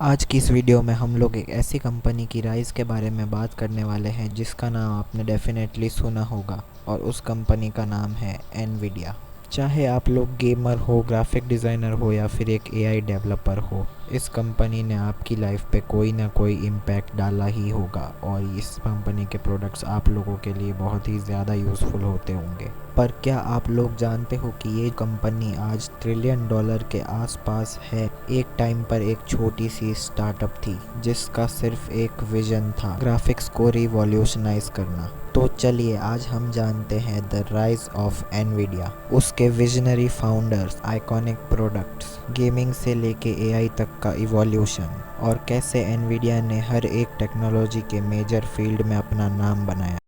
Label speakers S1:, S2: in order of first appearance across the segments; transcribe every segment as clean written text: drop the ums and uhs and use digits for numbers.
S1: आज की इस वीडियो में हम लोग एक ऐसी कंपनी की राइज़ के बारे में बात करने वाले हैं जिसका नाम आपने डेफिनेटली सुना होगा और उस कंपनी का नाम है एनवीडिया। चाहे आप लोग गेमर हो, ग्राफिक डिज़ाइनर हो या फिर एक एआई डेवलपर हो, इस कंपनी ने आपकी लाइफ पे कोई ना कोई इम्पैक्ट डाला ही होगा और इस कंपनी के प्रोडक्ट्स आप लोगों के लिए बहुत ही ज़्यादा यूज़फुल होते होंगे। पर क्या आप लोग जानते हो कि ये कंपनी आज ट्रिलियन डॉलर के आसपास है? एक टाइम पर एक छोटी सी स्टार्टअप थी जिसका सिर्फ एक विजन था, ग्राफिक्स को रिवॉल्यूशनाइज करना। तो चलिए आज हम जानते हैं द राइज ऑफ एनवीडिया, उसके visionary founders, iconic products, gaming से लेके एआई तक का इवोल्यूशन और कैसे एनवीडिया ने हर एक टेक्नोलॉजी के मेजर फील्ड में अपना नाम बनाया।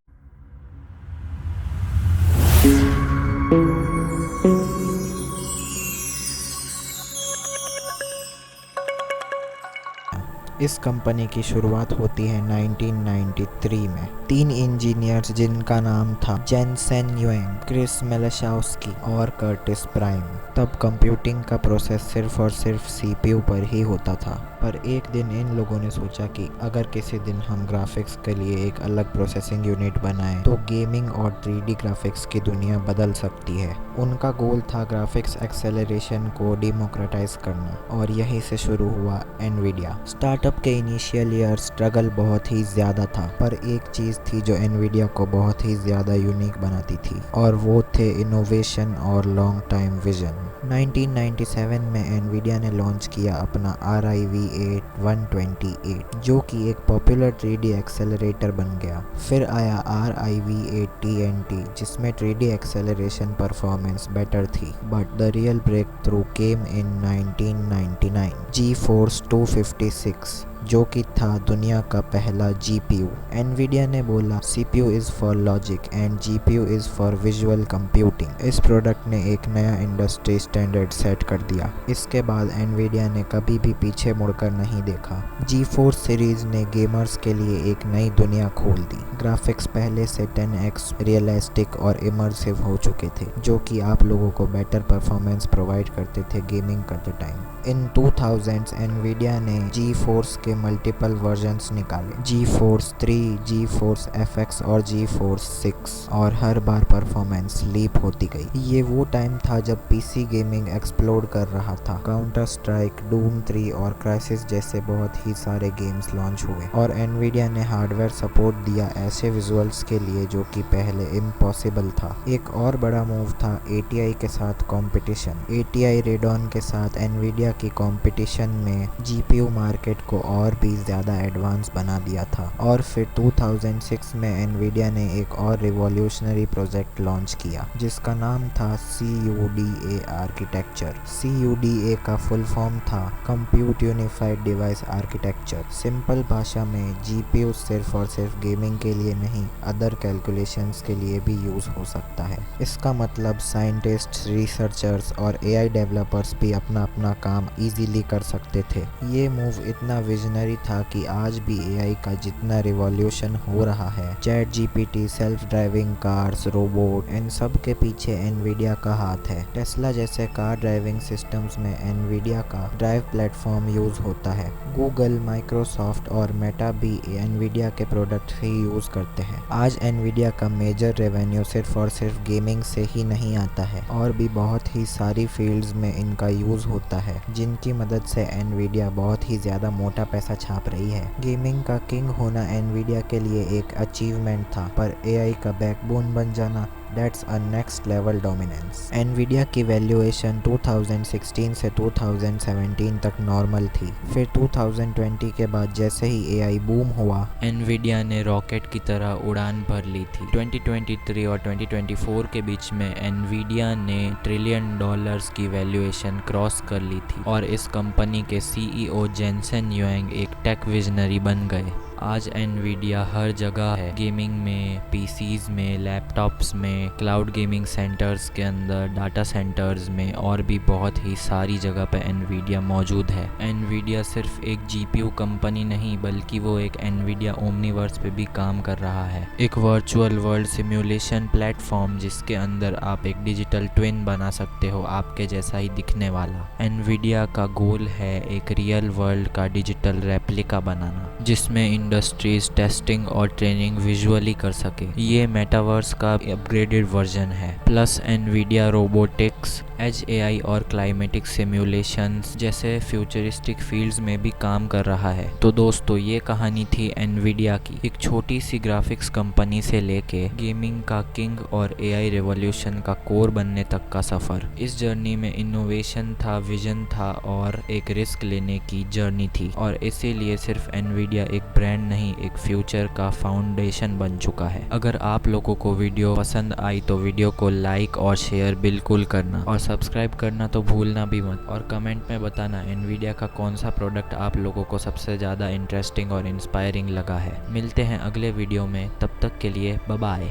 S1: इस कंपनी की शुरुआत होती है 1993 में। 3 इंजीनियर्स जिनका नाम था जेनसेन युएंग, क्रिस मेलाशाउस्की और कर्टिस प्राइम। तब कंप्यूटिंग का प्रोसेस सिर्फ और सिर्फ सीपीयू पर ही होता था। पर एक दिन इन लोगों ने सोचा कि अगर किसी दिन हम ग्राफिक्स के लिए एक अलग प्रोसेसिंग यूनिट बनाएं तो गेमिंग और 3D ग्राफिक्स की दुनिया बदल सकती है। उनका गोल था ग्राफिक्स एक्सेलरेशन को डेमोक्रेटाइज करना और यहीं से शुरू हुआ एनवीडिया। स्टार्टअप के इनिशियल ईयर स्ट्रगल बहुत ही ज़्यादा था, पर एक चीज़ थी जो एनवीडिया को बहुत ही ज़्यादा यूनिक बनाती थी और वो थे इनोवेशन और लॉन्ग टाइम विजन। 1997 में एनवीडिया ने लॉन्च किया अपना RIV8 128 जो कि एक पॉपुलर 3D एक्सेलरेटर बन गया। फिर आया RIV8 TNT जिसमें 3D एक्सेलरेशन परफॉर्मेंस बेटर थी, but the real breakthrough came in 1999 GeForce 256 जो कि था दुनिया का पहला GPU। एनवीडिया ने बोला CPU is for logic and GPU is for visual computing. इस प्रोडक्ट ने एक नया इंडस्ट्री स्टैंडर्ड सेट कर दिया। इसके बाद एनवीडिया ने कभी भी पीछे मुड़कर नहीं देखा। GeForce सीरीज ने गेमर्स के लिए एक नई दुनिया खोल दी। ग्राफिक्स पहले से 10x रियलिस्टिक और इमर्सिव हो चुके थे जो कि आप लोगों को बेटर परफॉर्मेंस प्रोवाइड करते थे गेमिंग करते टाइम। इन 2000s एनवीडिया ने GeForce के मल्टीपल वर्जन्स निकाले, GeForce 3, GeForce FX और GeForce 6, और हर बार परफॉर्मेंस लीप होती गई। ये वो टाइम था जब पीसी गेमिंग एक्सप्लोड कर रहा था। काउंटर स्ट्राइक, डूम 3 और क्राइसिस जैसे बहुत ही सारे गेम्स लॉन्च हुए और एनवीडिया ने हार्डवेयर सपोर्ट दिया ऐसे विजुअल्स के लिए जो कि पहले इम्पॉसिबल था। एक और बड़ा मूव था ATI के साथ कंपटीशन। ATI रेडॉन के साथ एनवीडिया की कंपटीशन में GPU मार्केट को और भी ज़्यादा एडवांस बना दिया था। और फिर 2006 में एनवीडिया ने एक और रिवॉल्यूशनरी प्रोजेक्ट लॉन्च किया जिसका नाम था CUDA आर्किटेक्चर। CUDA का फुल फॉर्म था compute unified device architecture. Simple भाषा में GPU सिर्फ और सिर्फ गेमिंग के लिए नहीं, अदर कैलकुलेशंस के लिए भी यूज़ हो सकता है। इसका मतलब साइंटिस्ट्स, रिसर्चर्स और AI डेवलपर्स भी अपना अपना काम इजीली कर सकते थे। ये मूव इतना विजनरी था कि आज भी AI का जितना रिवॉल्यूशन हो रहा है, chat GPT, self driving cars, robot, इन सब के पीछे एनवीडिया का हाथ है। टेस्ला जैसे कार ड्राइविंग सिस्टम्स में एनवीडिया का ड्राइव प्लेटफॉर्म यूज होता है। गूगल, माइक्रोसॉफ्ट और मेटा भी एनवीडिया के प्रोडक्ट ही यूज करते हैं। आज एनवीडिया का मेजर रेवेन्यू सिर्फ और सिर्फ गेमिंग से ही नहीं आता है, और भी बहुत ही सारी फील्ड्स में इनका यूज होता है जिनकी मदद से एनवीडिया बहुत ही ज़्यादा मोटा पैसा छाप रही है। गेमिंग का किंग होना एनवीडिया के लिए एक अचीवमेंट था, पर AI का बैकबोन बन जाना, that's a next level dominance. Nvidia की वैल्यूएशन 2016 से 2017 तक नॉर्मल थी। फिर 2020 के बाद जैसे ही AI बूम हुआ, एनवीडिया ने रॉकेट की तरह उड़ान भर ली थी। 2023 और 2024 के बीच में एनवीडिया ने ट्रिलियन डॉलर्स की वैल्यूएशन क्रॉस कर ली थी और इस कंपनी के CEO जेनसेन युएंग एक टेक विजनरी बन गए।
S2: आज एनवीडिया हर जगह है, गेमिंग में, पीसीज में, लैपटॉप्स में, क्लाउड गेमिंग सेंटर्स के अंदर, डाटा सेंटर्स में और भी बहुत ही सारी जगह पे एनवीडिया मौजूद है। एनवीडिया सिर्फ एक जीपीयू कंपनी नहीं बल्कि वो एक एनवीडिया ओमनीवर्स पे भी काम कर रहा है, एक वर्चुअल वर्ल्ड सिमुलेशन प्लेटफॉर्म जिसके अंदर आप एक डिजिटल ट्विन बना सकते हो आपके जैसा ही दिखने वाला। एनवीडिया का गोल है एक रियल वर्ल्ड का डिजिटल रेप्लिका बनाना जिसमें इंडस्ट्रीज टेस्टिंग और ट्रेनिंग विजुअली कर सके। ये मेटावर्स का अपग्रेडेड वर्जन है। Plus Nvidia robotics, edge AI और क्लाइमेटिक सिमुलेशंस जैसे फ्यूचरिस्टिक फील्ड्स में भी काम कर रहा है। तो दोस्तों ये कहानी थी एनवीडिया की, एक छोटी सी ग्राफिक्स कंपनी से लेके गेमिंग का किंग और एआई रेवोल्यूशन का कोर बनने तक का सफ़र। इस जर्नी में इनोवेशन था, विजन था और एक रिस्क लेने की जर्नी थी, और इसीलिए सिर्फ एनवीडिया एक ब्रांड नहीं, एक फ्यूचर का फाउंडेशन बन चुका है। अगर आप लोगों को वीडियो पसंद आई तो वीडियो को लाइक और शेयर बिल्कुल करना, और सब्सक्राइब करना तो भूलना भी मत, और कमेंट में बताना एनवीडिया का कौन सा प्रोडक्ट आप लोगों को सबसे ज़्यादा इंटरेस्टिंग और इंस्पायरिंग लगा है। मिलते हैं अगले वीडियो में, तब तक के लिए बाय बाय।